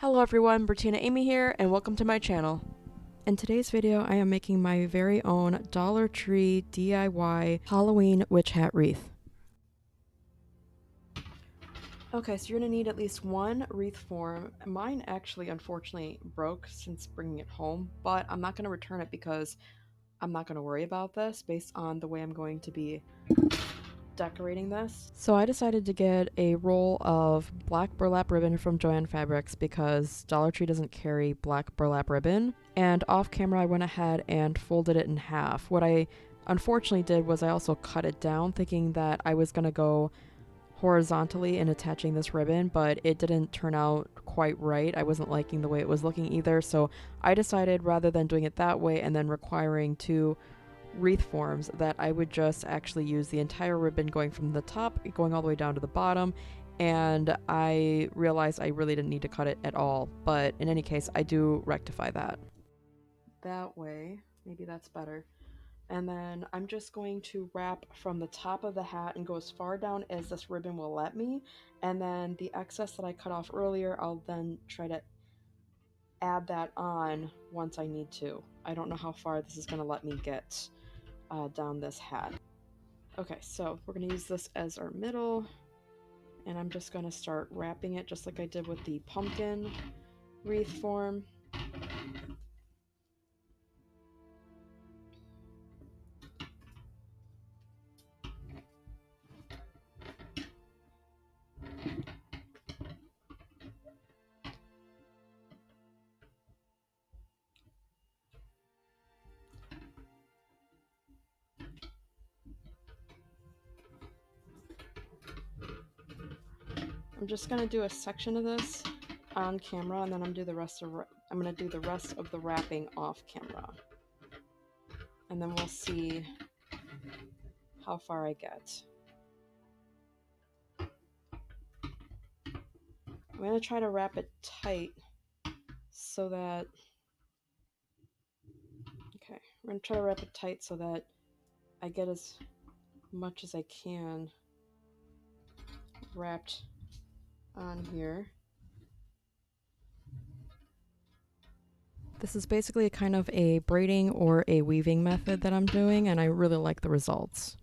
Hello everyone, Bertina Amy here, and welcome to my channel. In today's video, I am making my very own Dollar Tree DIY Halloween witch hat wreath. Okay, so you're gonna need at least one wreath form. Mine actually, unfortunately, broke since bringing it home, but I'm not gonna return it because I'm not gonna worry about this based on the way I'm going to be decorating this. So I decided to get a roll of black burlap ribbon from Joann Fabrics because Dollar Tree doesn't carry black burlap ribbon. And off camera I went ahead and folded it in half. What I unfortunately did was I also cut it down thinking that I was going to go horizontally in attaching this ribbon, but it didn't turn out quite right. I wasn't liking the way it was looking either, so I decided rather than doing it that way and then requiring two wreath forms that I would just actually use the entire ribbon going from the top going all the way down to the bottom, and I realized I really didn't need to cut it at all, but in any case I do rectify that. That way, maybe that's better. And then I'm just going to wrap from the top of the hat and go as far down as this ribbon will let me, and then the excess that I cut off earlier I'll then try to add that on once I need to. I don't know how far this is going to let me get down this hat. Okay, so we're going to use this as our middle, and I'm just going to start wrapping it just like I did with the pumpkin wreath form. I'm just going to do a section of this on camera, and then I'm going to do the rest of the wrapping off camera. And then we'll see how far I get. I'm going to try to wrap it tight so that we're going to try to wrap it tight so that I get as much as I can wrapped on here. This is basically a kind of a braiding or a weaving method that I'm doing, and I really like the results.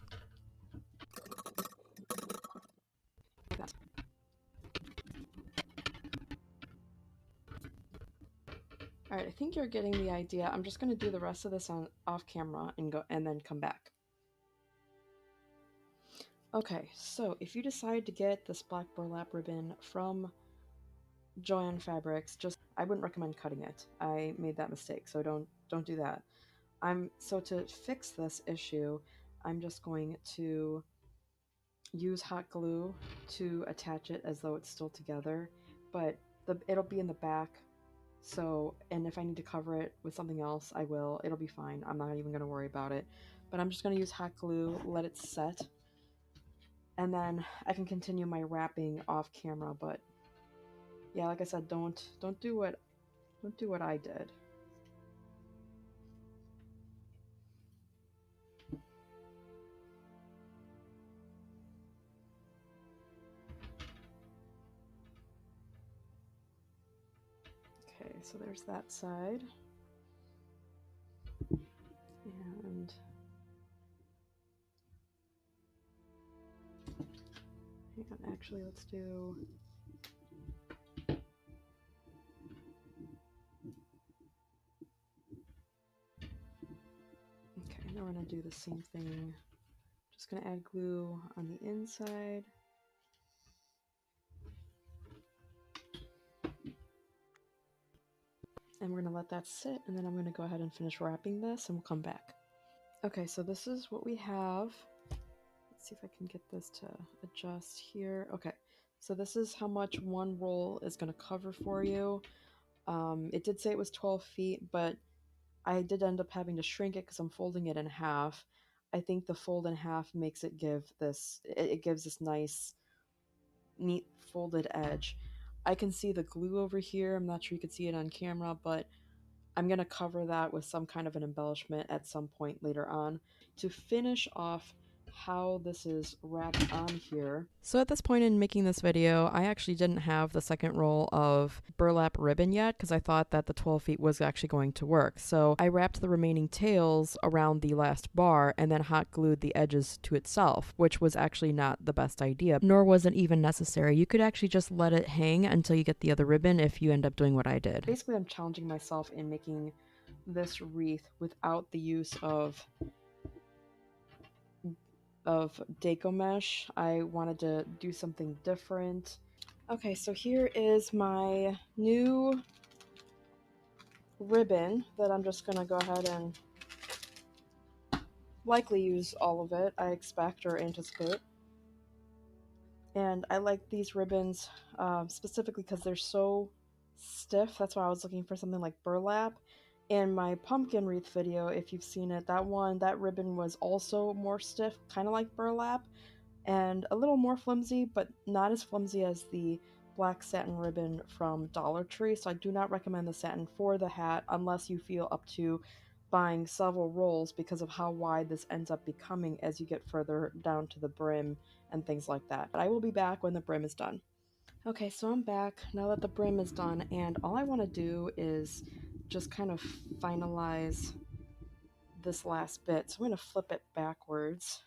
Alright, I think you're getting the idea. I'm just going to do the rest of this on off camera and then come back. Okay, so if you decide to get this black burlap ribbon from Joann Fabrics, I wouldn't recommend cutting it. I made that mistake, so don't do that. So to fix this issue, I'm just going to use hot glue to attach it as though it's still together, but it'll be in the back. So, and if I need to cover it with something else, I will. It'll be fine. I'm not even going to worry about it. But I'm just going to use hot glue, let it set, and then I can continue my wrapping off camera. But yeah, like I said, don't do what I did. Okay, so there's that side. And hang on, actually, let's do. Okay, now we're gonna do the same thing. Just gonna add glue on the inside. And we're gonna let that sit, and then I'm gonna go ahead and finish wrapping this, and we'll come back. Okay, so this is what we have. Let's see if I can get this to adjust here. Okay, so this is how much one roll is gonna cover for you. It did say it was 12 feet, but I did end up having to shrink it because I'm folding it in half. I think the fold in half makes it it gives this nice, neat folded edge. I can see the glue over here. I'm not sure you can see it on camera, but I'm going to cover that with some kind of an embellishment at some point later on. To finish off how this is wrapped on here. So at this point in making this video, I actually didn't have the second roll of burlap ribbon yet because I thought that the 12 feet was actually going to work. So I wrapped the remaining tails around the last bar and then hot glued the edges to itself, which was actually not the best idea, nor was it even necessary. You could actually just let it hang until you get the other ribbon if you end up doing what I did. Basically, I'm challenging myself in making this wreath without the use of deco mesh. I wanted to do something different. Okay, so here is my new ribbon that I'm just gonna go ahead and likely use all of it, I expect or anticipate. And I like these ribbons specifically because they're so stiff. That's why I was looking for something like burlap. In my pumpkin wreath video, if you've seen it, that ribbon was also more stiff, kind of like burlap, and a little more flimsy, but not as flimsy as the black satin ribbon from Dollar Tree. So I do not recommend the satin for the hat unless you feel up to buying several rolls because of how wide this ends up becoming as you get further down to the brim and things like that. But I will be back when the brim is done. Okay, so I'm back now that the brim is done, and all I want to do is just kind of finalize this last bit. So I'm going to flip it backwards,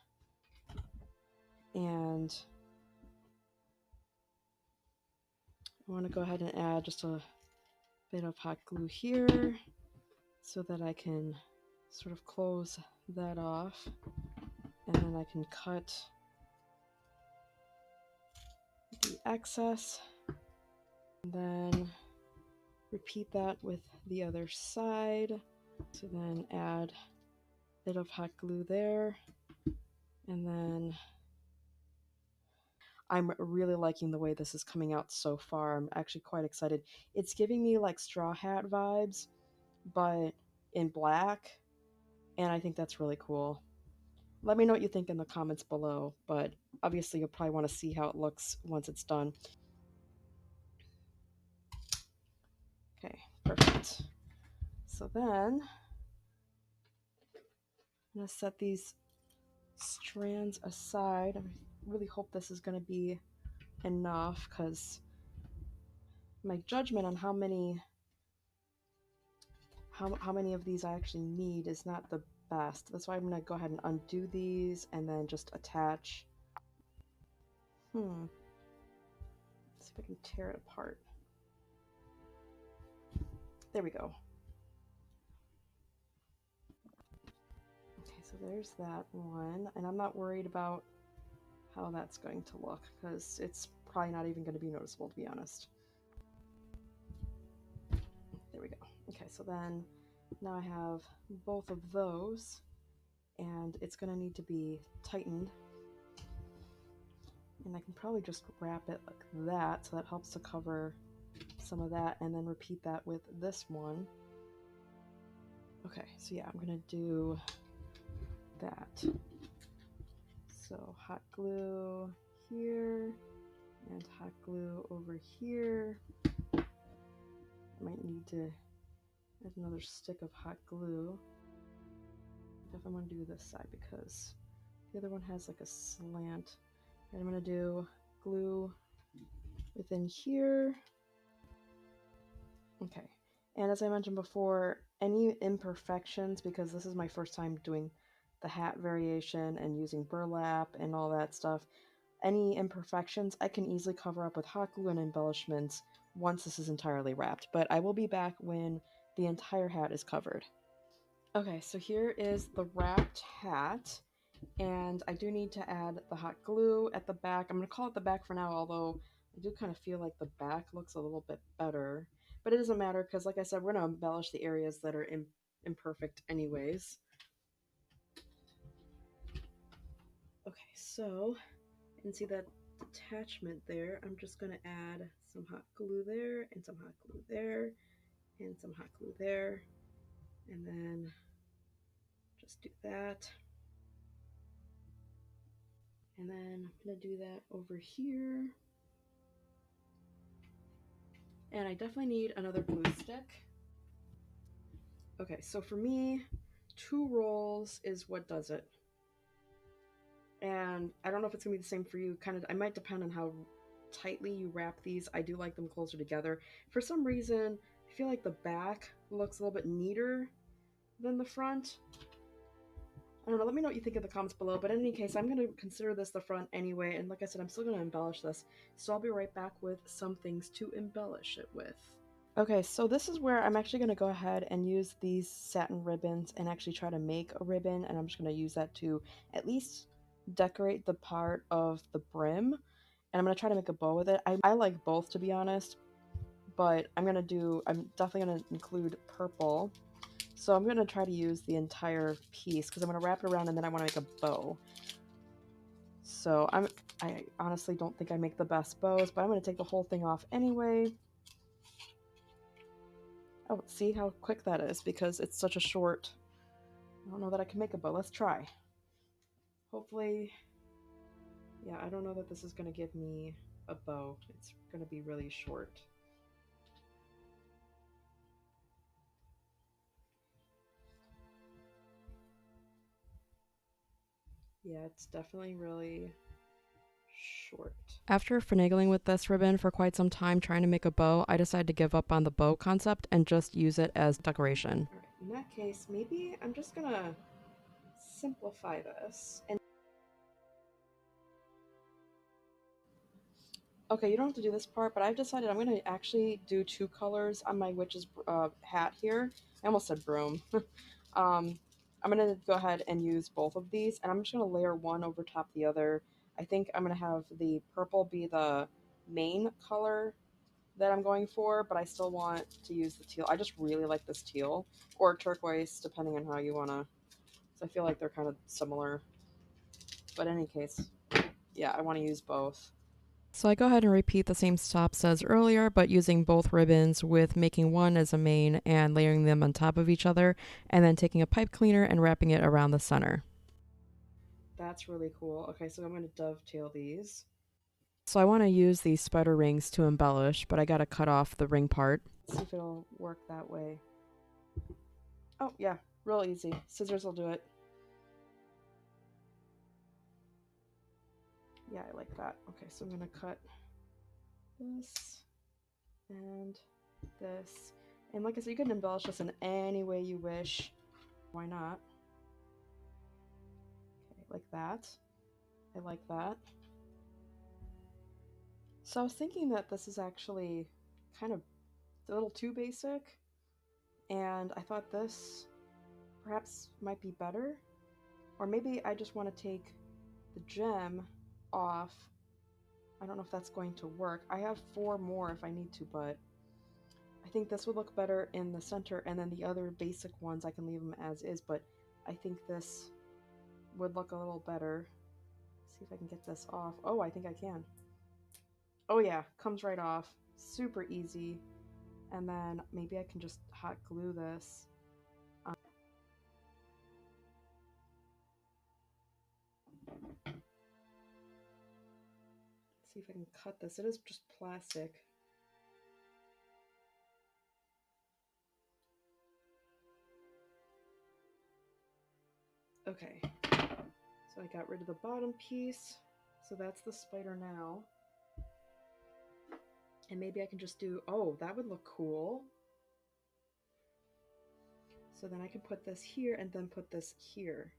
and I want to go ahead and add just a bit of hot glue here so that I can sort of close that off, and then I can cut the excess, and then repeat that with the other side. So then add a bit of hot glue there, and then I'm really liking the way this is coming out so far. I'm actually quite excited. It's giving me like straw hat vibes, but in black, and I think that's really cool. Let me know what you think in the comments below, but obviously you'll probably want to see how it looks once it's done. Okay, perfect. So then I'm going to set these strands aside. I really hope this is going to be enough because my judgment on how many of these I actually need is not the best. That's why I'm going to go ahead and undo these and then just attach. Let's see if I can tear it apart. There we go. Okay, so there's that one, and I'm not worried about how that's going to look because it's probably not even going to be noticeable, to be honest. There we go. Okay, so then now I have both of those, and it's going to need to be tightened, and I can probably just wrap it like that, so that helps to cover some of that, and then repeat that with this one. Okay, so yeah, I'm going to do that. So hot glue here and hot glue over here. I might need to add another stick of hot glue. I definitely want to do this side because the other one has like a slant. And I'm going to do glue within here. Okay, and as I mentioned before, any imperfections, because this is my first time doing the hat variation and using burlap and all that stuff, any imperfections I can easily cover up with hot glue and embellishments once this is entirely wrapped, but I will be back when the entire hat is covered. Okay, so here is the wrapped hat, and I do need to add the hot glue at the back. I'm going to call it the back for now, although I do kind of feel like the back looks a little bit better, but it doesn't matter because, like I said, we're going to embellish the areas that are imperfect anyways. Okay, so you can see that attachment there. I'm just going to add some hot glue there and some hot glue there and some hot glue there, and then just do that. And then I'm going to do that over here. And I definitely need another glue stick. Okay, so for me, 2 rolls is what does it. And I don't know if it's gonna be the same for you. Kind of, I might depend on how tightly you wrap these. I do like them closer together. For some reason, I feel like the back looks a little bit neater than the front. I don't know. Let me know what you think in the comments below. But in any case, I'm going to consider this the front anyway. And like I said, I'm still going to embellish this. So I'll be right back with some things to embellish it with. Okay, so this is where I'm actually going to go ahead and use these satin ribbons and actually try to make a ribbon. And I'm just going to use that to at least decorate the part of the brim. And I'm going to try to make a bow with it. I like both, to be honest. But I'm definitely going to include purple. So I'm going to try to use the entire piece because I'm going to wrap it around and then I want to make a bow. So I honestly don't think I make the best bows, but I'm going to take the whole thing off anyway. Oh, see how quick that is because it's such a short... I don't know that I can make a bow. Let's try. Hopefully... Yeah, I don't know that this is going to give me a bow. It's going to be really short. Yeah, it's definitely really short. After finagling with this ribbon for quite some time trying to make a bow, I decided to give up on the bow concept and just use it as decoration. All right, in that case, maybe I'm just gonna simplify this. And okay, you don't have to do this part, but I've decided I'm gonna actually do two colors on my witch's hat here. I almost said broom. I'm gonna go ahead and use both of these, and I'm just gonna layer one over top the other. I think I'm gonna have the purple be the main color that I'm going for, but I still want to use the teal. I just really like this teal, or turquoise, depending on how you wanna. So I feel like they're kind of similar. But in any case, yeah, I want to use both. So I go ahead and repeat the same steps as earlier, but using both ribbons with making one as a main and layering them on top of each other, and then taking a pipe cleaner and wrapping it around the center. That's really cool. Okay, so I'm going to dovetail these. So I want to use these spider rings to embellish, but I got to cut off the ring part. Let's see if it'll work that way. Oh, yeah, real easy. Scissors will do it. Yeah, I like that. Okay, so I'm going to cut this and this. And like I said, you can embellish this in any way you wish. Why not? Okay, like that. I like that. So I was thinking that this is actually kind of a little too basic, and I thought this perhaps might be better. Or maybe I just want to take the gem off. I don't know if that's going to work. I have 4 more if I need to, but I think this would look better in the center, and then the other basic ones I can leave them as is, but I think this would look a little better. See if I can get this off. Oh, I think I can. Oh yeah, comes right off. Super easy. And then maybe I can just hot glue this. See if I can cut this. It is just plastic. Okay, so I got rid of the bottom piece. So that's the spider now. And maybe I can just do, oh, that would look cool. So then I can put this here and then put this here.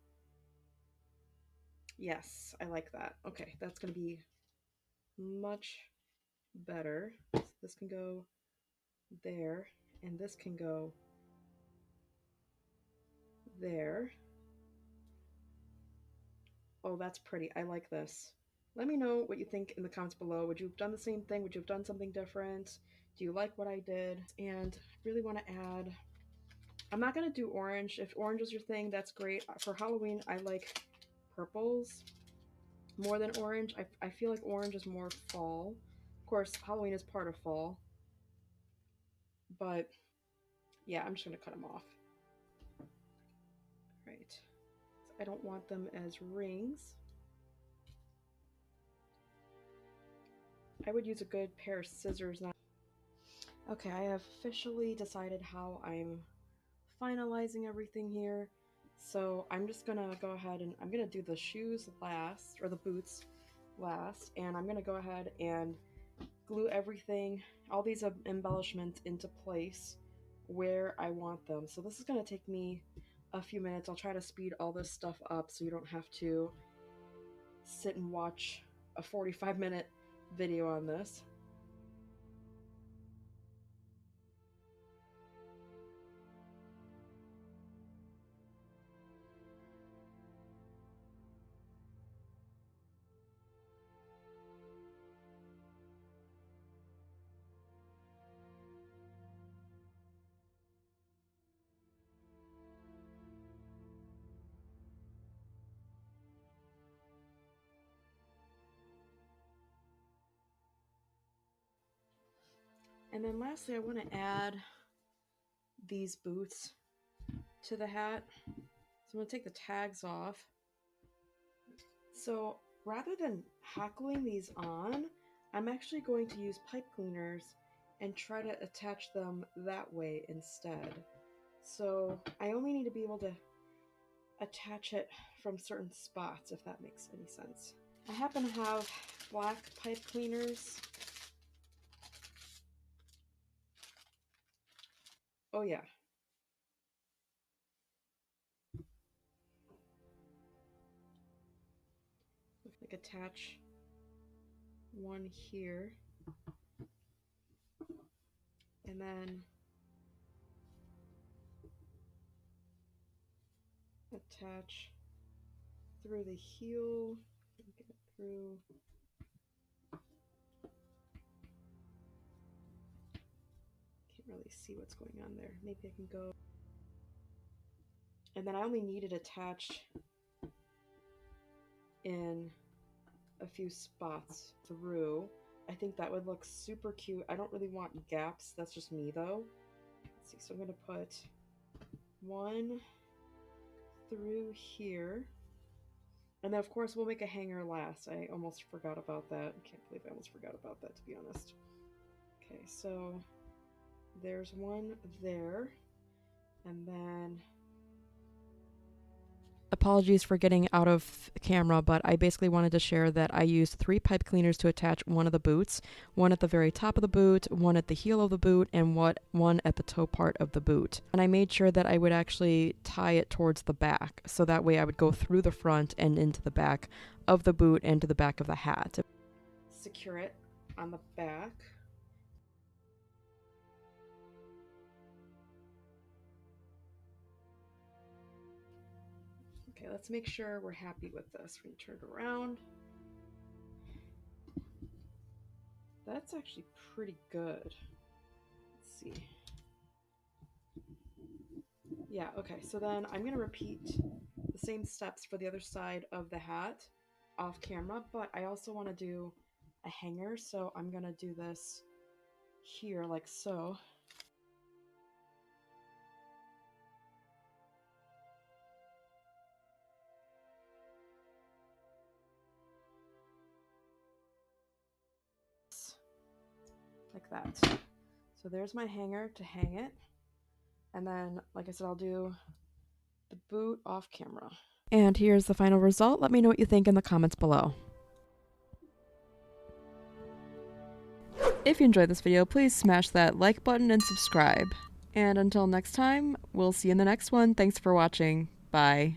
Yes, I like that. Okay, that's going to be much better. So this can go there, and this can go there. Oh, that's pretty. I like this. Let me know what you think in the comments below. Would you have done the same thing? Would you have done something different? Do you like what I did? And I really want to add... I'm not going to do orange. If orange is your thing, that's great. For Halloween, I like purples more than orange. I feel like orange is more fall. Of course, Halloween is part of fall. But yeah, I'm just going to cut them off. Right. I don't want them as rings. I would use a good pair of scissors. Okay, I have officially decided how I'm finalizing everything here. So I'm just gonna go ahead and I'm gonna do the shoes last, or the boots last, and I'm gonna go ahead and glue everything, all these embellishments into place where I want them. So this is gonna take me a few minutes. I'll try to speed all this stuff up so you don't have to sit and watch a 45-minute video on this. And then lastly, I want to add these boots to the hat. So I'm going to take the tags off. So rather than hackling these on, I'm actually going to use pipe cleaners and try to attach them that way instead. So I only need to be able to attach it from certain spots, if that makes any sense. I happen to have black pipe cleaners. Oh yeah. Like attach one here. And then attach through the heel. Get it through. Can't really see what's going on there. Maybe I can go. And then I only need it attached in a few spots through. I think that would look super cute. I don't really want gaps. That's just me though. Let's see. So I'm going to put one through here. And then of course we'll make a hanger last. I almost forgot about that. I can't believe I almost forgot about that, to be honest. Okay, so there's one there. And then apologies for getting out of camera, but I basically wanted to share that I used 3 pipe cleaners to attach one of the boots, one at the very top of the boot, one at the heel of the boot, and one at the toe part of the boot. And I made sure that I would actually tie it towards the back, so that way I would go through the front and into the back of the boot and to the back of the hat. Secure it on the back. Okay, let's make sure we're happy with this. We're going to turn it around. That's actually pretty good. Let's see. Yeah, okay, so then I'm going to repeat the same steps for the other side of the hat off camera, but I also want to do a hanger, so I'm going to do this here like so. Like that. So there's my hanger to hang it. And then, like I said, I'll do the boot off camera. And here's the final result. Let me know what you think in the comments below. If you enjoyed this video, please smash that like button and subscribe. And until next time, we'll see you in the next one. Thanks for watching. Bye.